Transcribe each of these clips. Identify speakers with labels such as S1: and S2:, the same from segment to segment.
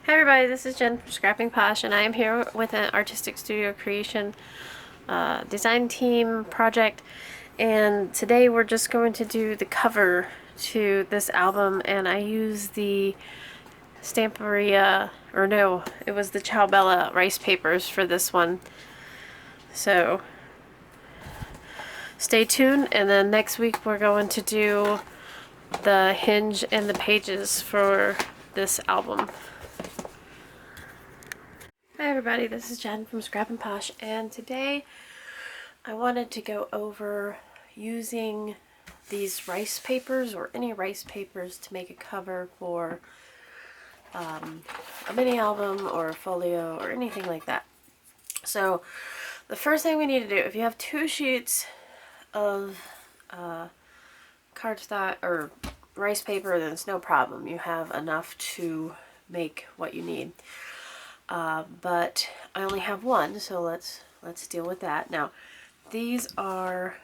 S1: Hi everybody, this is Jen from Scrapping Posh, and I am here with an artistic studio creation design team project, and today we're just going to do the cover to this album, and I use the Stamperia, or no, it was the Ciao Bella rice papers for this one. So stay tuned, and then next week we're going to do the hinge and the pages for this album. Hi everybody, this is Jen from Scrapbook Posh, and today I wanted to go over using these rice papers or any rice papers to make a cover for a mini album or a folio or anything like that. So the first thing we need to do, if you have 2 sheets of cardstock or rice paper, then it's no problem. You have enough to make what you need. But I only have 1, so let's deal with that. Now, these are,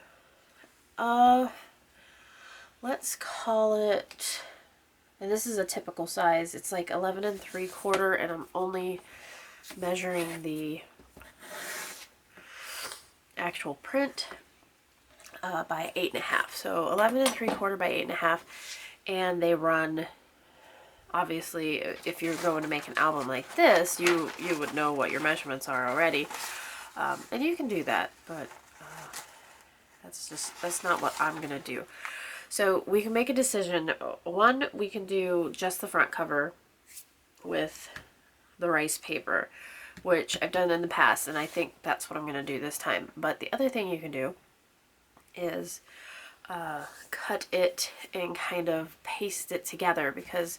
S1: let's call it, and this is a typical size, it's like 11 3/4, and I'm only measuring the actual print by 8.5. So 11 3/4 by 8.5, and they run. Obviously, if you're going to make an album like this, you would know what your measurements are already, and you can do that, but that's not what I'm gonna do. So we can make a decision. One, we can do just the front cover with the rice paper, which I've done in the past, and I think that's what I'm gonna do this time. But the other thing you can do is cut it and kind of paste it together, because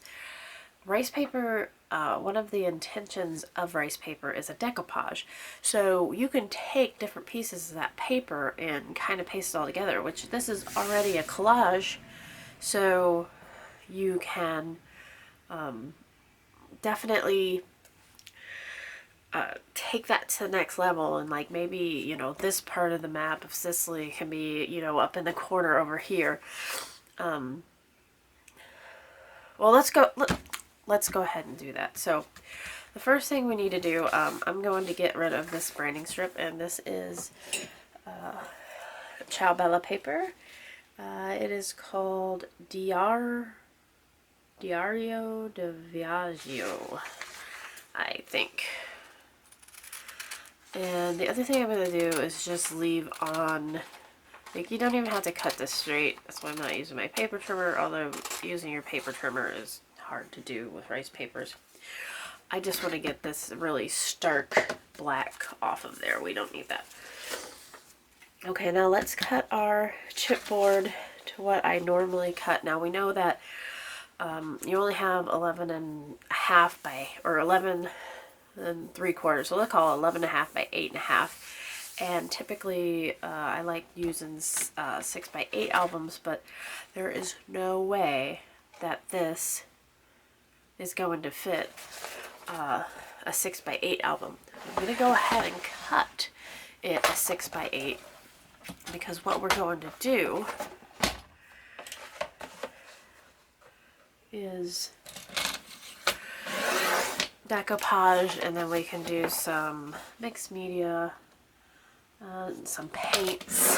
S1: rice paper, one of the intentions of rice paper is a decoupage. So you can take different pieces of that paper and kind of paste it all together, which this is already a collage. So you can definitely take that to the next level, and like maybe, you know, this part of the map of Sicily can be, you know, up in the corner over here. Well, let's go ahead and do that. So the first thing we need to do, I'm going to get rid of this branding strip, and this is Ciao Bella paper. It is called Diario de Viaggio, I think. And the other thing I'm going to do is just leave on, like, you don't even have to cut this straight. That's why I'm not using my paper trimmer, although using your paper trimmer is hard to do with rice papers. I just want to get this really stark black off of there. We don't need that. Okay, now let's cut our chipboard to what I normally cut. Now we know that you only have 11.5 by, or 11 3/4, so let's call it 11.5 by 8.5. And typically I like using 6 by 8 albums, but there is no way that this is going to fit a 6 by 8 album. I'm going to go ahead and cut it a 6 by 8, because what we're going to do is decoupage, and then we can do some mixed media, some paints.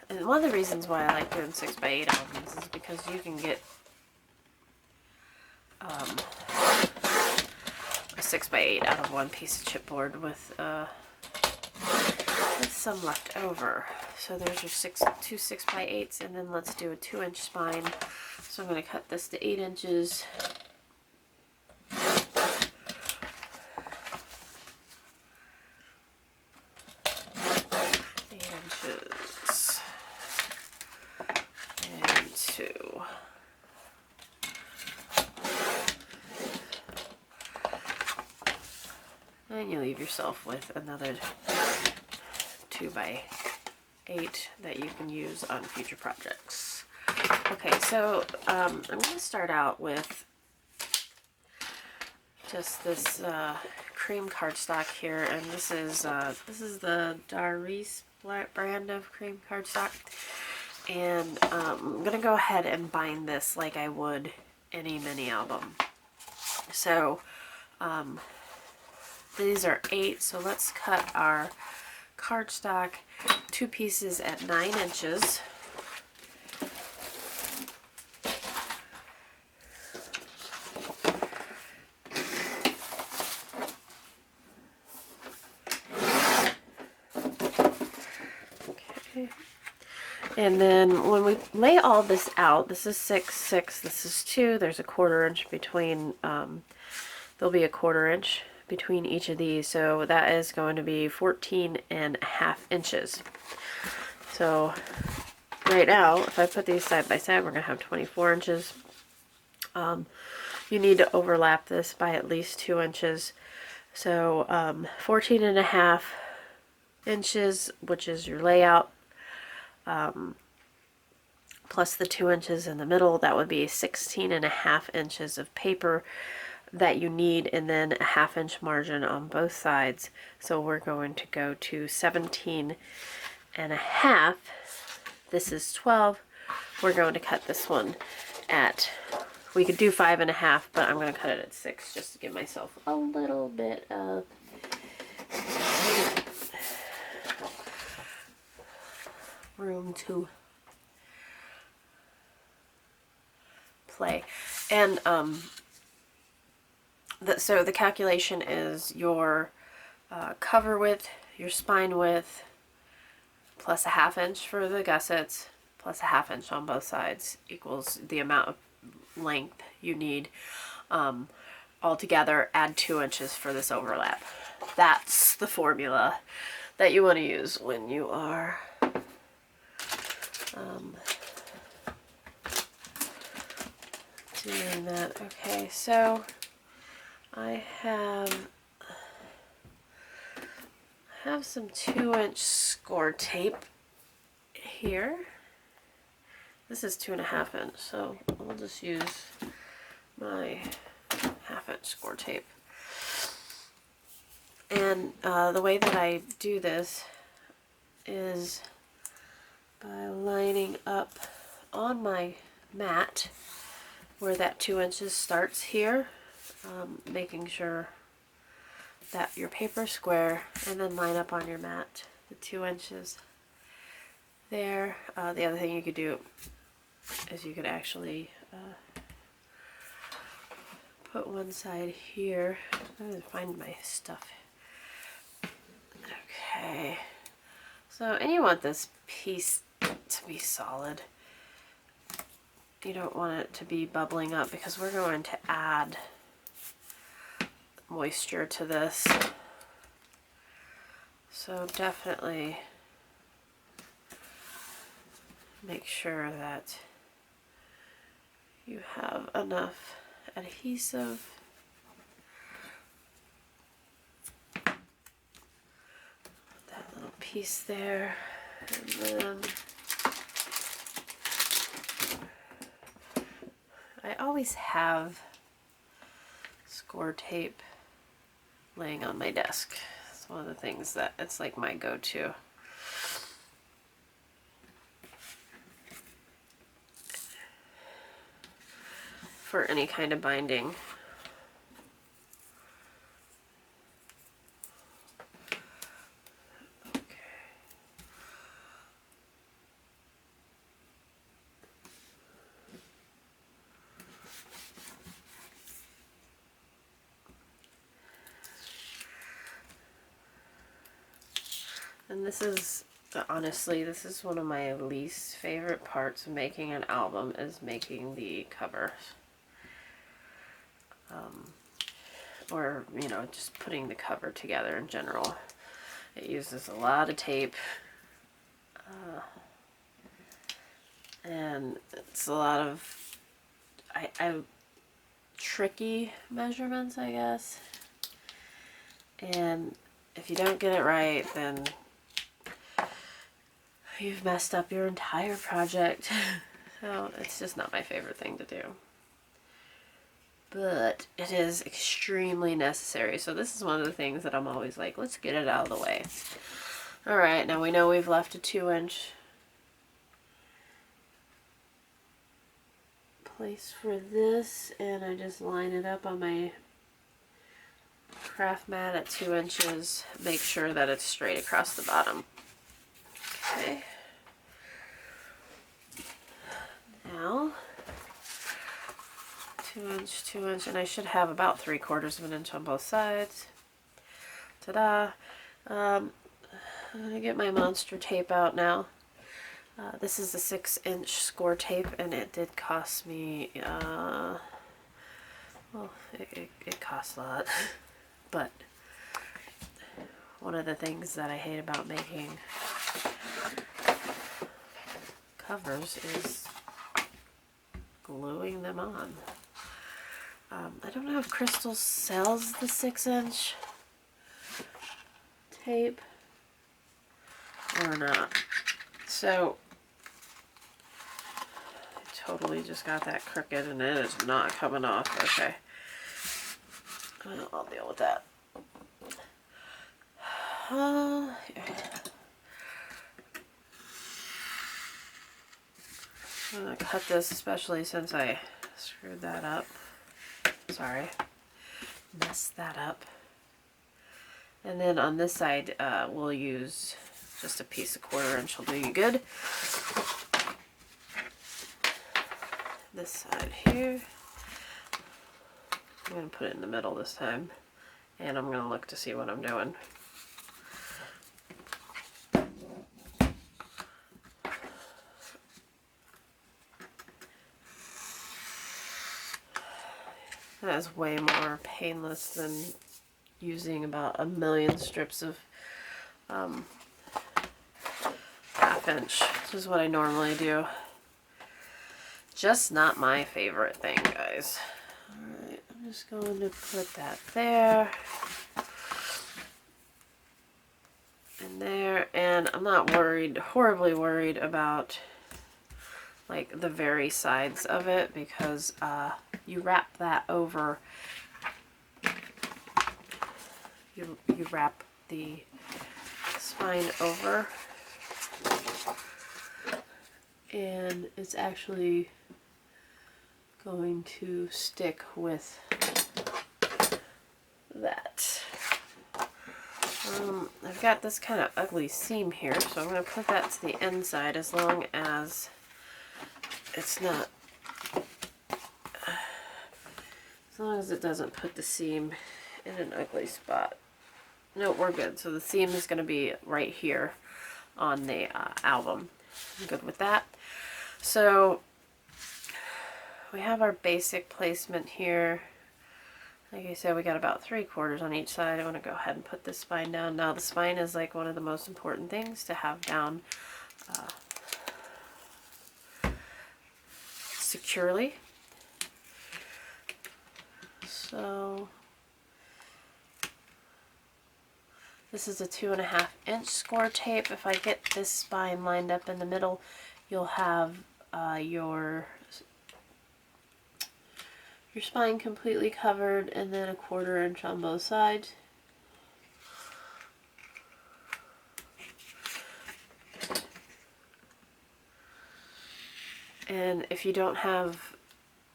S1: And one of the reasons why I like doing 6 by 8 albums is because you can get a 6 by 8 out of one piece of chipboard with some left over. So there's your 2 6 by 8s, and then let's do a 2-inch spine. So I'm going to cut this to 8 inches. And you leave yourself with another 2 by 8 that you can use on future projects. Okay, so I'm going to start out with just this cream cardstock here, and this is the Darice brand of cream cardstock, and I'm going to go ahead and bind this like I would any mini album. So these are 8, so let's cut our cardstock 2 pieces at 9 inches. And then when we lay all this out, this is 6, 6, this is 2, there's a 1/4 inch between, there'll be a 1/4 inch between each of these, so that is going to be 14.5 inches. So right now, if I put these side by side, we're going to have 24 inches. You need to overlap this by at least 2 inches. So 14.5 inches, which is your layout, plus the 2 inches in the middle, that would be 16.5 inches of paper that you need, and then a 1/2 inch margin on both sides. So we're going to go to 17.5. This is 12. We're going to cut this one at, we could do 5.5, but I'm going to cut it at 6 just to give myself a little bit of room to play. And so the calculation is your cover width, your spine width, plus a 1/2 inch for the gussets, plus a 1/2 inch on both sides equals the amount of length you need. Altogether, add 2 inches for this overlap. That's the formula that you want to use when you are doing that. Okay, so I have some 2-inch score tape here. This is 2.5 inch, so I'll just use my 1/2 inch score tape. And the way that I do this is by lining up on my mat where that 2 inches starts here, making sure that your paper's square, and then line up on your mat the 2 inches there. The other thing you could do is you could actually put one side here. I'm going to find my stuff. Okay, so, and you want this piece to be solid. You don't want it to be bubbling up because we're going to add moisture to this. So definitely make sure that you have enough adhesive. That little piece there, and then I always have score tape laying on my desk. It's one of the things that it's like my go-to. For any kind of binding. And this is, honestly, this is one of my least favorite parts of making an album, is making the covers. Or, you know, just putting the cover together in general. It uses a lot of tape. And it's a lot of tricky measurements, I guess. And if you don't get it right, then you've messed up your entire project. So it's just not my favorite thing to do. But it is extremely necessary. So this is one of the things that I'm always like, let's get it out of the way. Alright, now we know we've left a 2-inch place for this, and I just line it up on my craft mat at 2 inches. Make sure that it's straight across the bottom. Okay. Now, 2 inch, and I should have about 3/4 of an inch on both sides. Ta-da! I'm gonna get my monster tape out now. This is the 6-inch score tape, and it did cost me, well, it costs a lot, but one of the things that I hate about making covers is gluing them on. I don't know if Crystal sells the 6-inch tape or not. So I totally just got that crooked and it is not coming off. Okay. I'll deal with that. I'm going to cut this, especially since I screwed that up. Sorry. Messed that up. And then on this side, we'll use just a piece of 1/4 inch will do you good. This side here. I'm going to put it in the middle this time. And I'm going to look to see what I'm doing. That is way more painless than using about 1,000,000 strips of 1/2 inch. This is what I normally do. Just not my favorite thing, guys. Alright, I'm just going to put that there. And there. And I'm not worried, horribly worried about like the very sides of it, because you wrap that over, you wrap the spine over, and it's actually going to stick with that. I've got this kind of ugly seam here, so I'm going to put that to the inside as long as it's not, as long as it doesn't put the seam in an ugly spot. No, we're good. So the seam is going to be right here on the album. I'm good with that. So we have our basic placement here. Like I said, we got about 3/4 on each side. I want to go ahead and put this spine down. Now the spine is like one of the most important things to have down securely. So this is a 2.5 inch score tape. If I get this spine lined up in the middle, you'll have your spine completely covered, and then a 1/4 inch on both sides. And if you don't have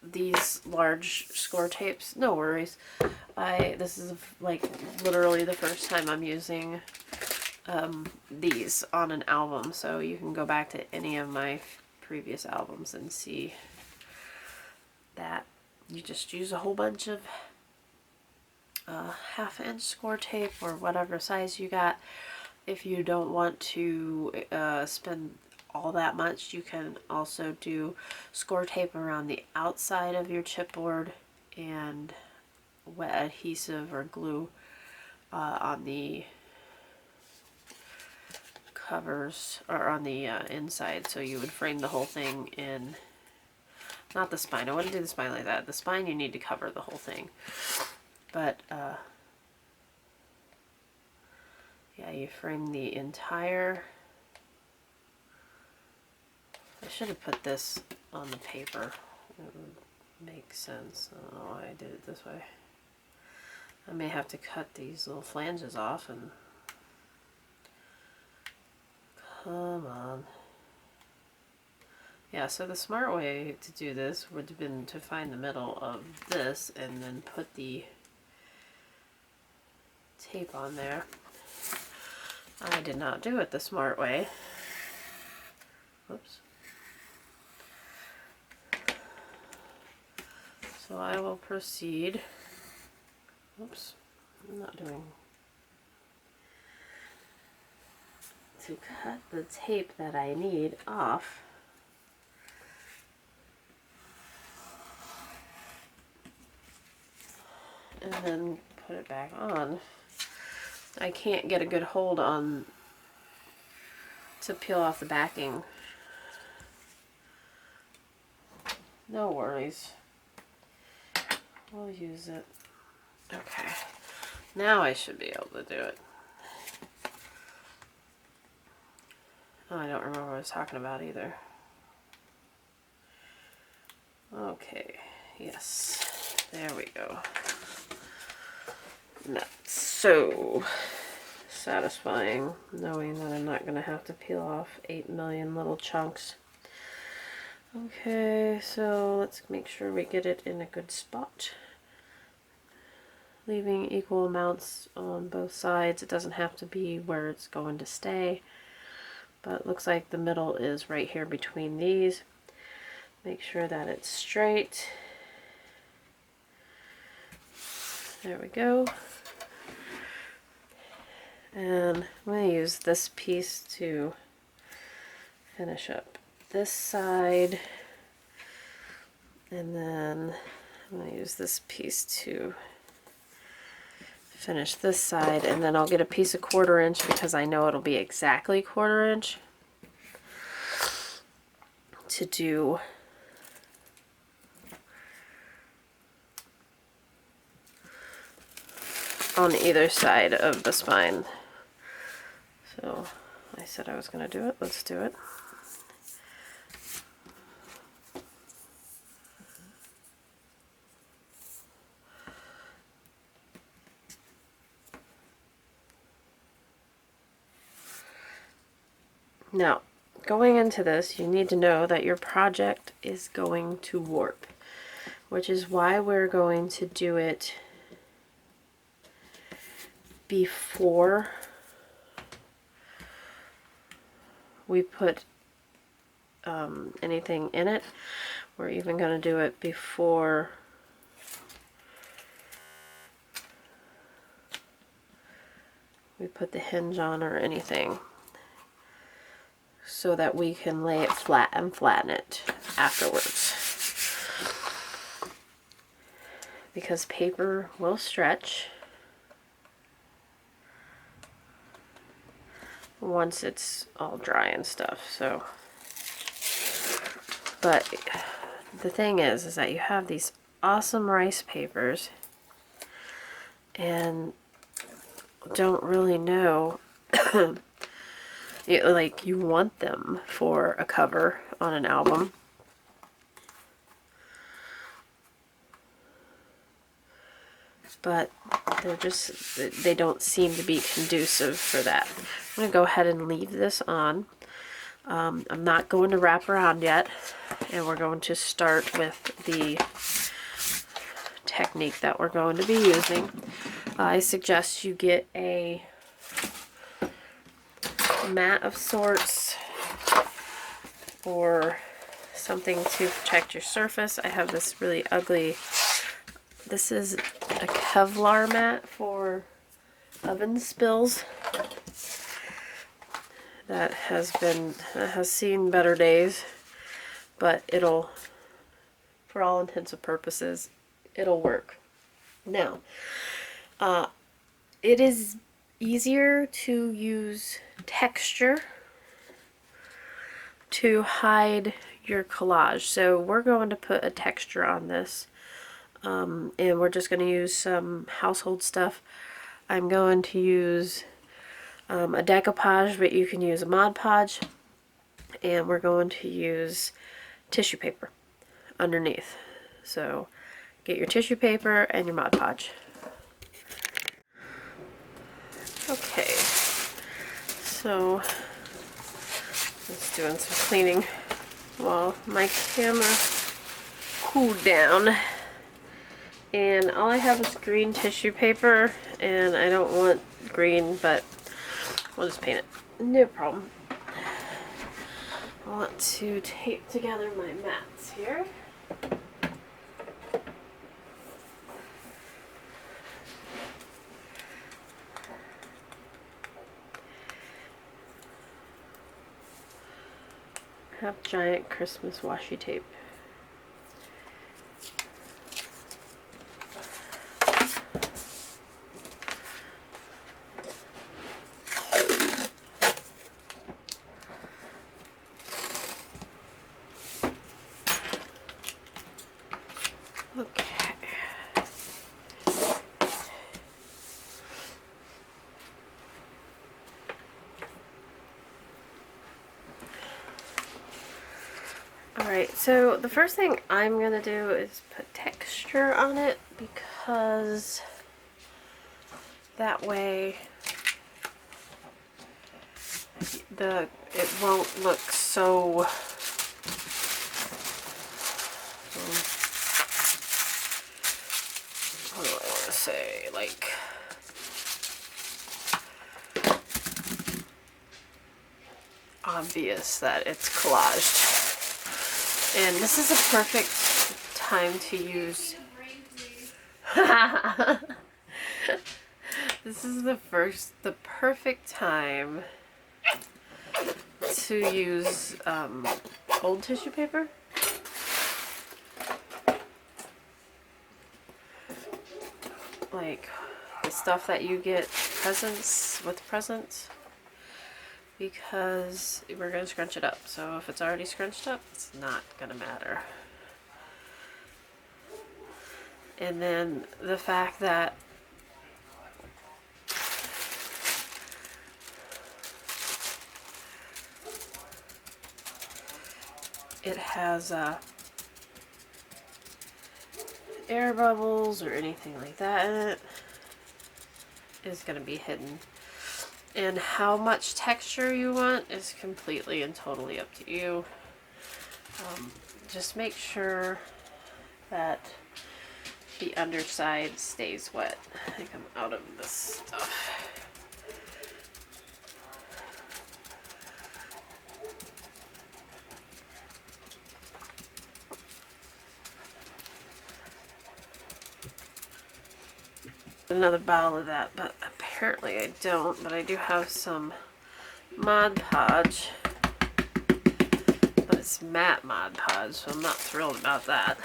S1: these large score tapes, no worries. This is like literally the first time I'm using these on an album, so you can go back to any of my previous albums and see that you just use a whole bunch of 1/2 inch score tape or whatever size you got. If you don't want to spend all that much, you can also do score tape around the outside of your chipboard and wet adhesive or glue on the covers, or on the inside, so you would frame the whole thing in, not the spine. I wouldn't do the spine like that. The spine, you need to cover the whole thing, but yeah, you frame the entire. I should have put this on the paper. It would make sense. I don't know why I did it this way. I may have to cut these little flanges off and... Come on. Yeah, so the smart way to do this would have been to find the middle of this and then put the tape on there. I did not do it the smart way. Whoops. So I will proceed. Oops, I'm not doing. To cut the tape that I need off. And then put it back on. I can't get a good hold on to peel off the backing. No worries. We'll use it. Okay. Now I should be able to do it. Oh, I don't remember what I was talking about either. Okay. Yes. There we go. That's so satisfying knowing that I'm not going to have to peel off 8 million little chunks. Okay, so let's make sure we get it in a good spot. Leaving equal amounts on both sides. It doesn't have to be where it's going to stay, but it looks like the middle is right here between these. Make sure that it's straight. There we go. And I'm going to use this piece to finish up this side, and then I'm going to use this piece to finish this side, and then I'll get a piece of 1/4 inch because I know it'll be exactly 1/4 inch to do on either side of the spine. So I said I was going to do it. Let's do it. Now, going into this, you need to know that your project is going to warp, which is why we're going to do it before we put anything in it. We're even going to do it before we put the hinge on or anything, so that we can lay it flat and flatten it afterwards. Because paper will stretch once it's all dry and stuff. So, but the thing is that you have these awesome rice papers and don't really know like you want them for a cover on an album. But they don't seem to be conducive for that. I'm going to go ahead and leave this on. I'm not going to wrap around yet, and we're going to start with the technique that we're going to be using. I suggest you get a mat of sorts or something to protect your surface. I have this really ugly, this is a Kevlar mat for oven spills that has seen better days, but it'll, for all intents and purposes, it'll work. Now, it is easier to use texture to hide your collage. So we're going to put a texture on this, and we're just going to use some household stuff. I'm going to use a decoupage, but you can use a Mod Podge, and we're going to use tissue paper underneath. So get your tissue paper and your Mod Podge. Okay, so just doing some cleaning while my camera cooled down. And all I have is green tissue paper, and I don't want green, but we'll just paint it. No problem. I want to tape together my mats here. I have giant Christmas washi tape. Okay. Alright, so the first thing I'm going to do is put texture on it, because that way it won't look so what do I want to say, like obvious that it's collaged. And this is a perfect time to use this is the perfect time to use old tissue paper. Like the stuff that you get with presents, because we're going to scrunch it up. So if it's already scrunched up, it's not going to matter. And then the fact that it has air bubbles or anything like that in it is going to be hidden. And how much texture you want is completely and totally up to you. Just make sure that the underside stays wet. I think I'm out of this stuff. Another bottle of that, but apparently I don't. But I do have some Mod Podge, but it's matte Mod Podge, so I'm not thrilled about that.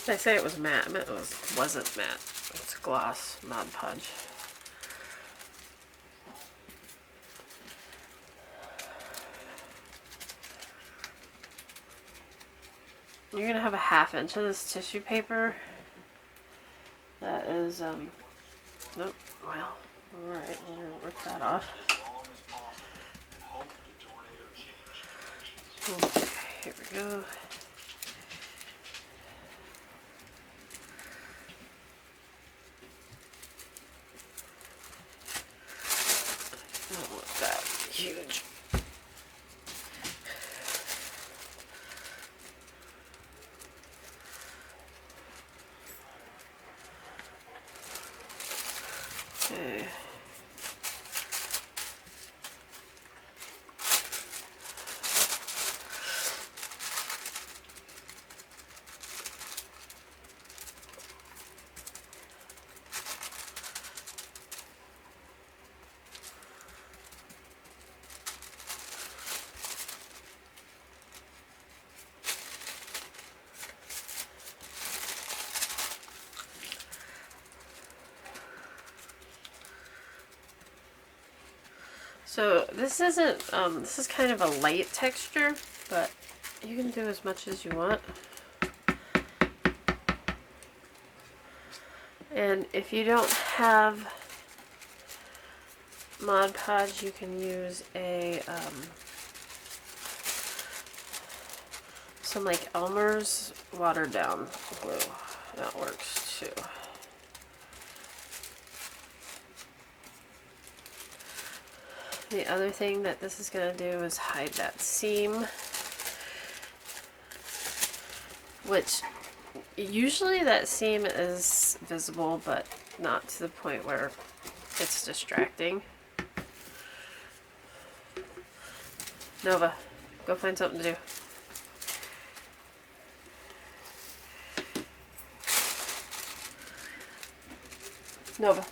S1: Did I say it was matte? I meant it wasn't matte. It's gloss Mod Podge. You're gonna have a 1/2 inch of this tissue paper. That is nope. Well, all right. We're gonna rip that off. Okay, here we go. Huge. Okay. So this isn't, this is kind of a light texture, but you can do as much as you want. And if you don't have Mod Podge, you can use a some like Elmer's watered down glue. That works too. The other thing that this is going to do is hide that seam, which usually that seam is visible, but not to the point where it's distracting. Nova, go find something to do. Nova,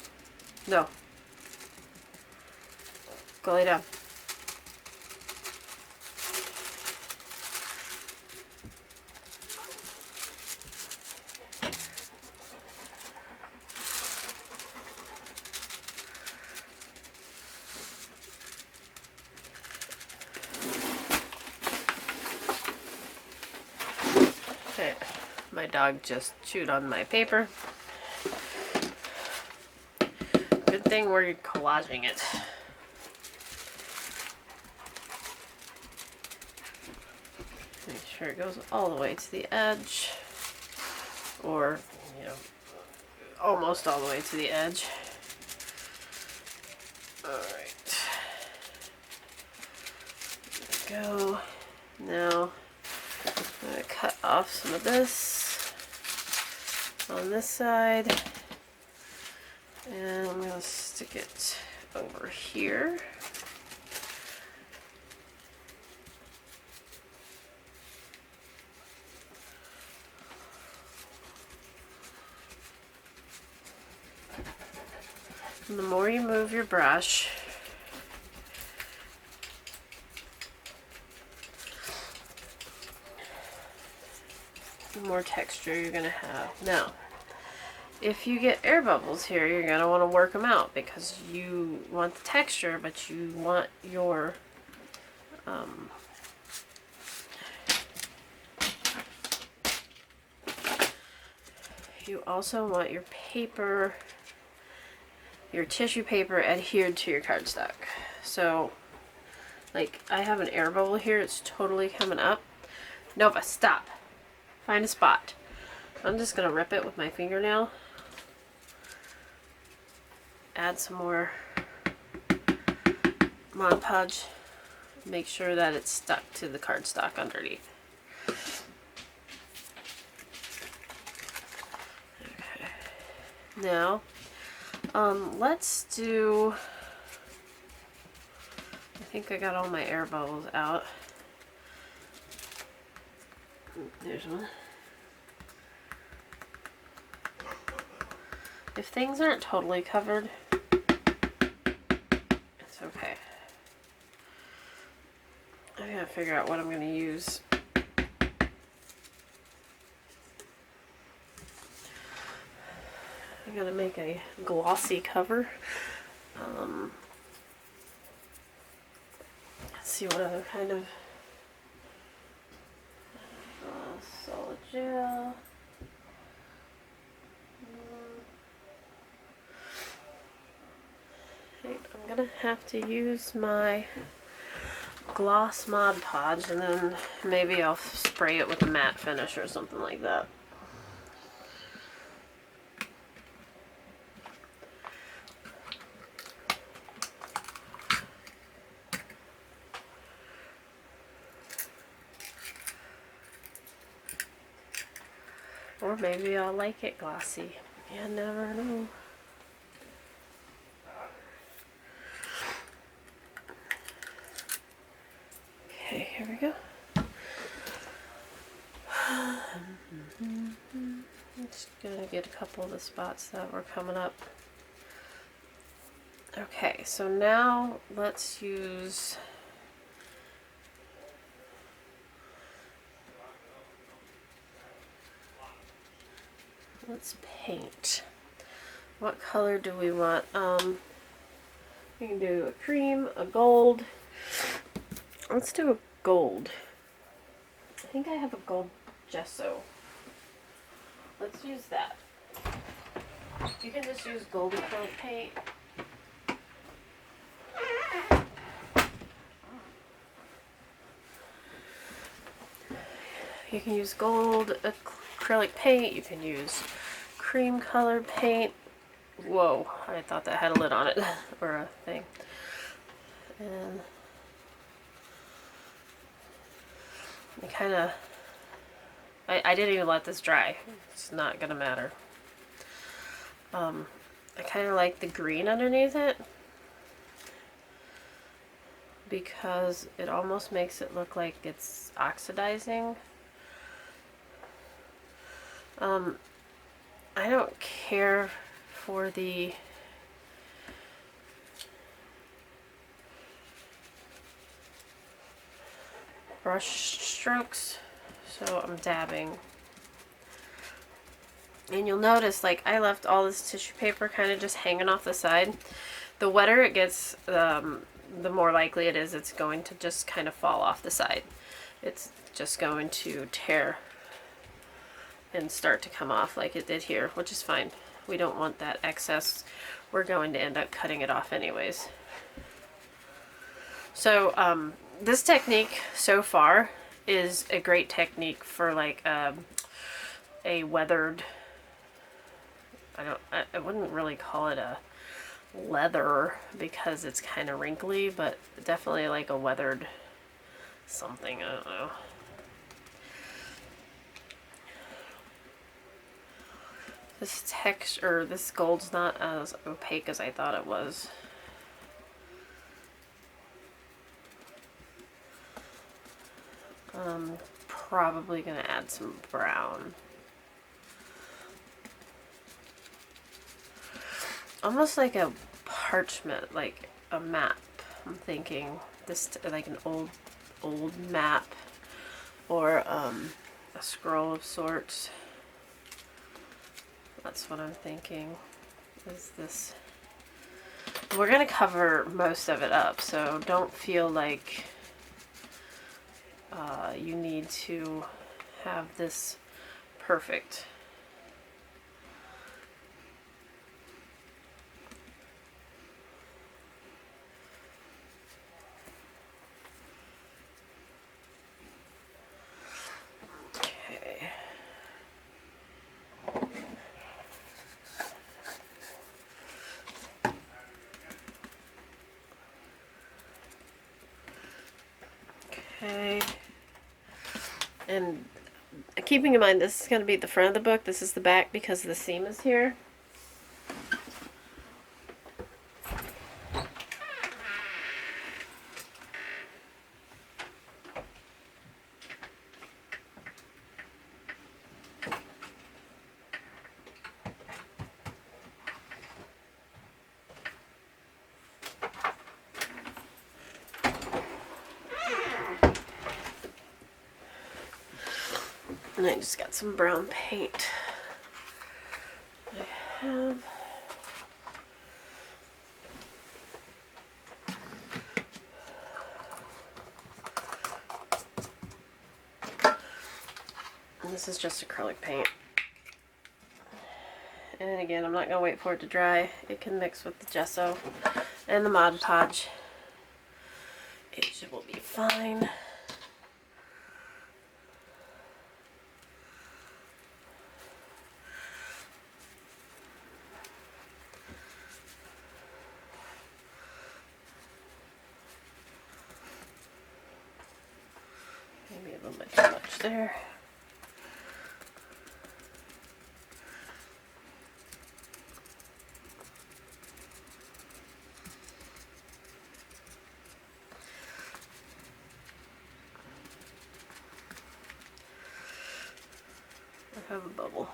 S1: no. Go lay down. Okay, my dog just chewed on my paper. Good thing we're collaging it. Make sure it goes all the way to the edge, or, you know, almost all the way to the edge. Alright. There we go. Now, I'm going to cut off some of this on this side, and I'm going to stick it over here. And the more you move your brush, the more texture you're going to have. Now, if you get air bubbles here, you're going to want to work them out because you want the texture, but you want your you also want your paper, your tissue paper adhered to your cardstock. So, like, I have an air bubble here, it's totally coming up. Nova, stop. Find a spot. I'm just gonna rip it with my fingernail. Add some more Mod Podge. Make sure that it's stuck to the cardstock underneath. Okay. Now, let's do, I think I got all my air bubbles out. There's one. If things aren't totally covered, it's okay. I gotta figure out what I'm gonna use. I'm gonna make a glossy cover. Let's see what other kind of solid gel. I'm gonna have to use my gloss Mod Podge, and then maybe I'll spray it with a matte finish or something like that. Or maybe I'll like it glossy. You never know. Okay, here we go. I'm just gonna get a couple of the spots that were coming up. Okay, so now let's use let's paint. What color do we want? We can do a cream, a gold. Let's do a gold. I think I have a gold gesso. Let's use that. You can just use gold acrylic paint. You can use gold acrylic paint. You can use cream colored paint. Whoa, I thought that had a lid on it, or a thing. And you kind of, I didn't even let this dry. It's not gonna matter. I kind of like the green underneath it because it almost makes it look like it's oxidizing. I don't care for the brush strokes, so I'm dabbing. And you'll notice, like, I left all this tissue paper kind of just hanging off the side. The wetter it gets, the more likely it is it's going to just kind of fall off the side. It's just going to tear and start to come off like it did here, which is fine. We don't want that excess. We're going to end up cutting it off anyways. So this technique so far is a great technique for like a weathered, I wouldn't really call it a leather because it's kind of wrinkly, but definitely like a weathered something, I don't know. This texture, this gold's not as opaque as I thought it was. Probably gonna add some brown. Almost like a parchment, like a map. I'm thinking this like an old map or a scroll of sorts. That's what I'm thinking. Is this? We're gonna cover most of it up, so don't feel like you need to have this perfect. Okay. Okay. And keeping in mind this is going to be the front of the book, this is the back because the seam is here. And I just got some brown paint. I have and this is just acrylic paint. And again, I'm not going to wait for it to dry. It can mix with the gesso and the Mod Podge. It will be fine. Maybe a little bit too much there. I have a bubble.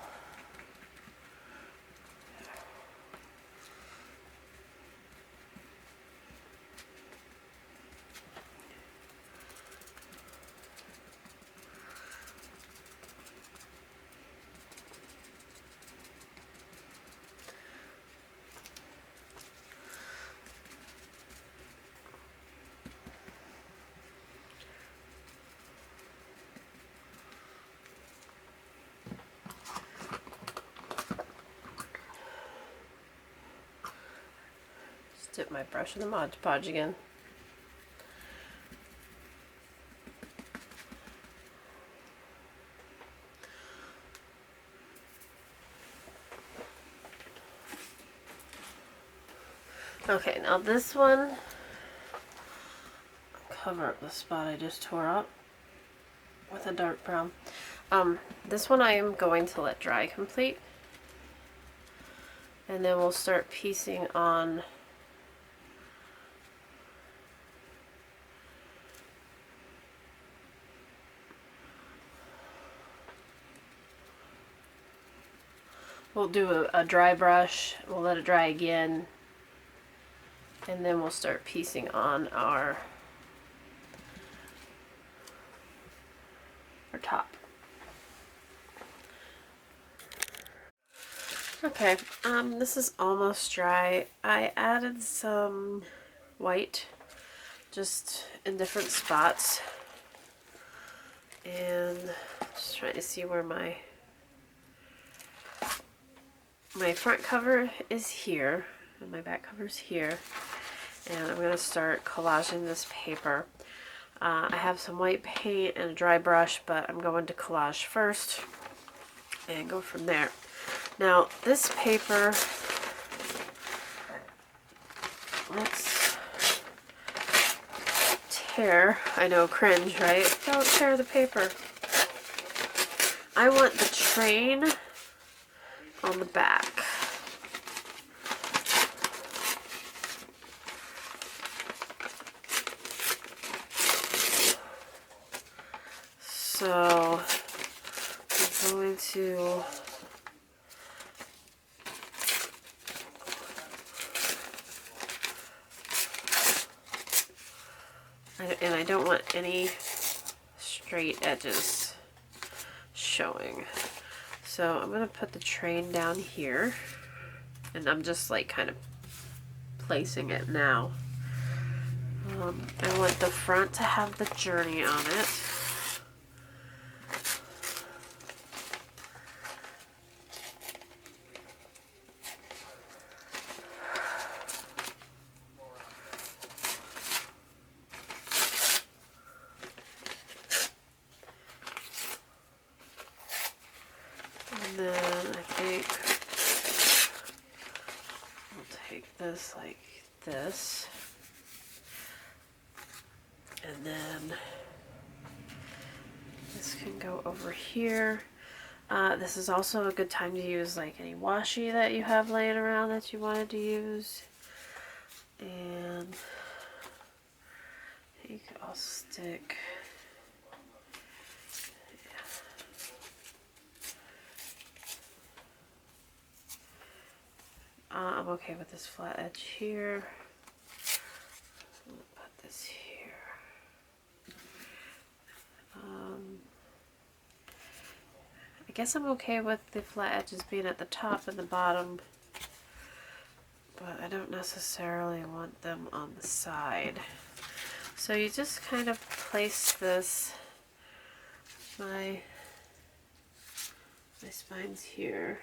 S1: Dip my brush in the Mod Podge again. Okay, now this one, cover up the spot I just tore up with a dark brown. This one I am going to let dry complete, and then we'll start piecing on we'll do a dry brush, we'll let it dry again, and then we'll start piecing on our top. Okay, this is almost dry. I added some white just in different spots, and just trying to see where my front cover is here and my back cover is here, and I'm going to start collaging this paper. I have some white paint and a dry brush, but I'm going to collage first and go from there. Now this paper, let's tear, I know, cringe, right? Don't tear the paper. I want the train on the back. So I'm going to and I don't want any straight edges showing. So I'm going to put the train down here, and I'm just like kind of placing it now. I want the front to have the journey on it. And then I think I'll take this like this, and then this can go over here. This is also a good time to use like any washi that you have laying around that you wanted to use. And I think I'll stick, I'm okay with this flat edge here. Put this here. I guess I'm okay with the flat edges being at the top and the bottom, but I don't necessarily want them on the side. So you just kind of place this, my spine's here.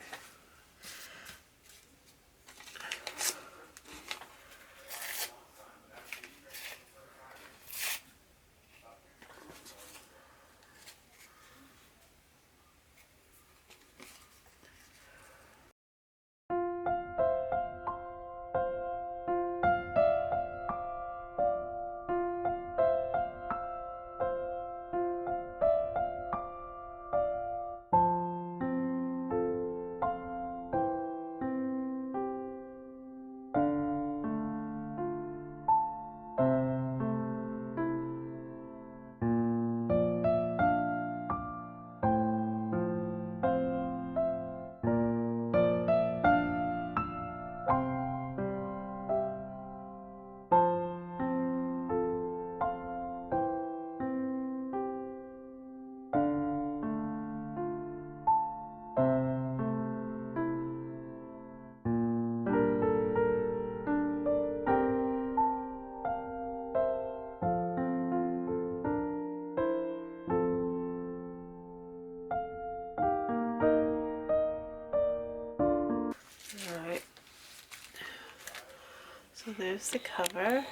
S1: So there's the cover.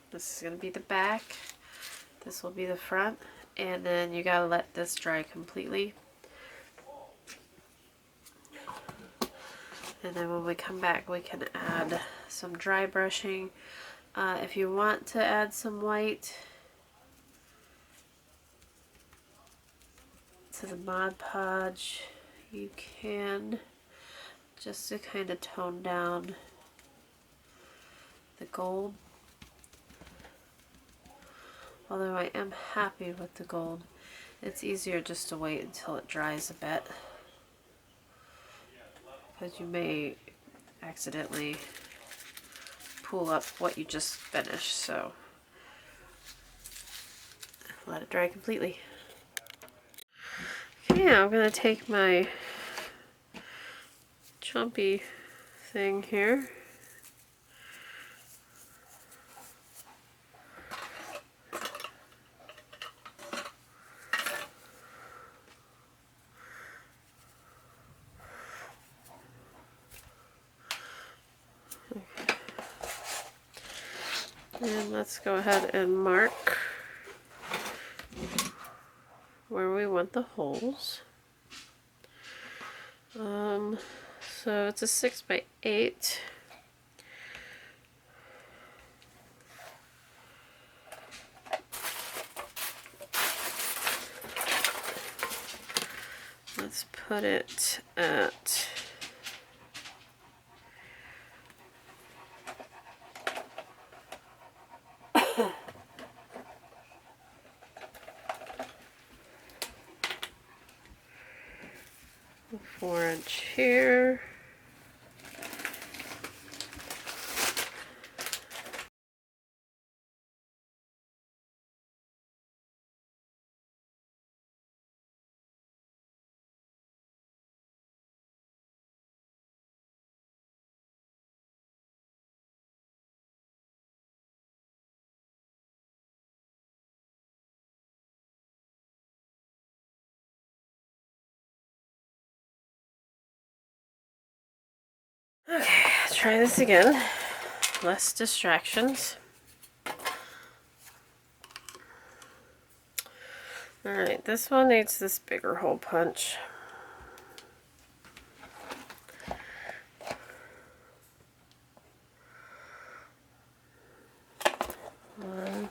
S1: This is going to be the back. This will be the front. And then you got to let this dry completely. And then when we come back, we can add some dry brushing. If you want to add some white to the Mod Podge, you can, just to kind of tone down the gold. Although I am happy with the gold, it's easier just to wait until it dries a bit, because you may accidentally pull up what you just finished, so let it dry completely. Okay, I'm going to take my chompy thing here. And let's go ahead and mark where we want the holes. So it's a 6 by 8. Let's put it at 4" here. Okay, let's try this again. Less distractions. Alright, this one needs this bigger hole punch. One.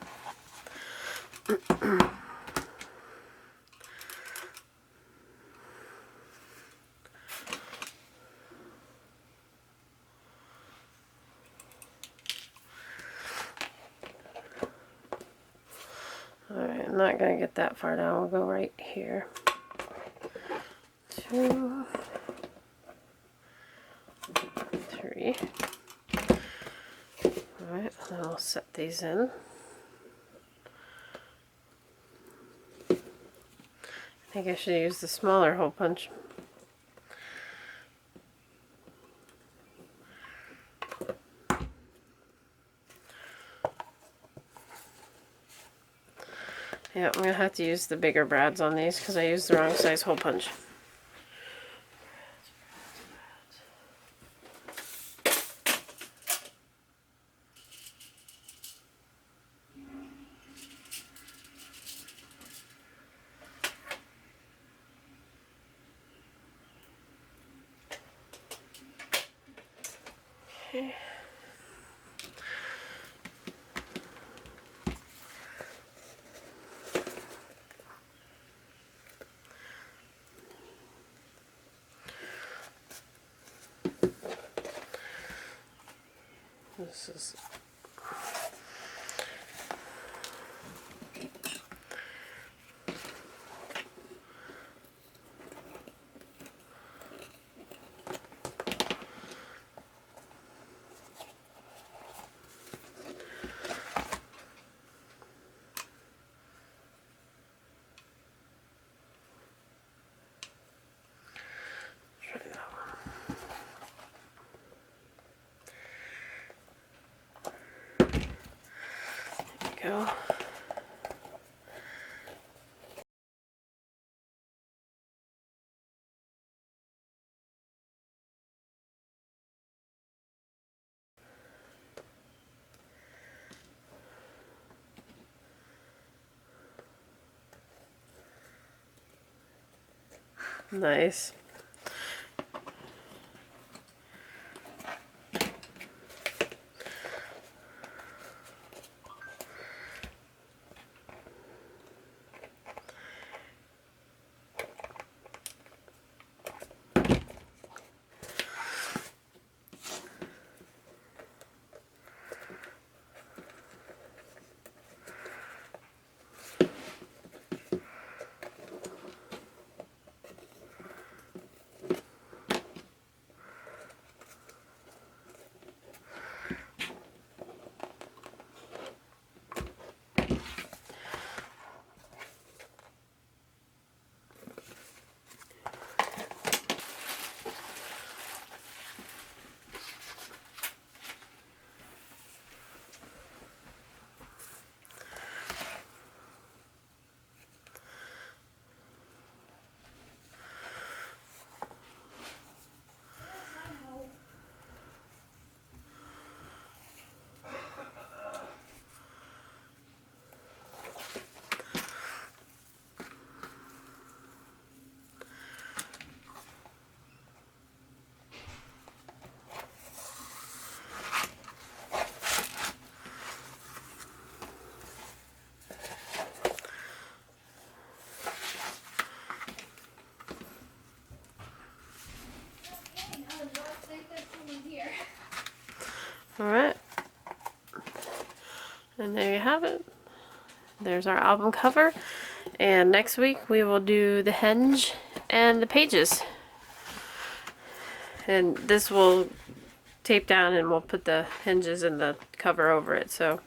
S1: Alright, I'm not going to get that far down. We'll go right here. 2, 3. Alright, then I'll set these in. I think I should use the smaller hole punch. Yeah, I'm going to have to use the bigger brads on these because I used the wrong size hole punch. Okay. This is Nice. Alright. And there you have it. There's our album cover. And next week we will do the hinge and the pages. And this will tape down and we'll put the hinges and the cover over it. So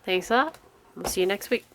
S1: thanks a lot. We'll see you next week.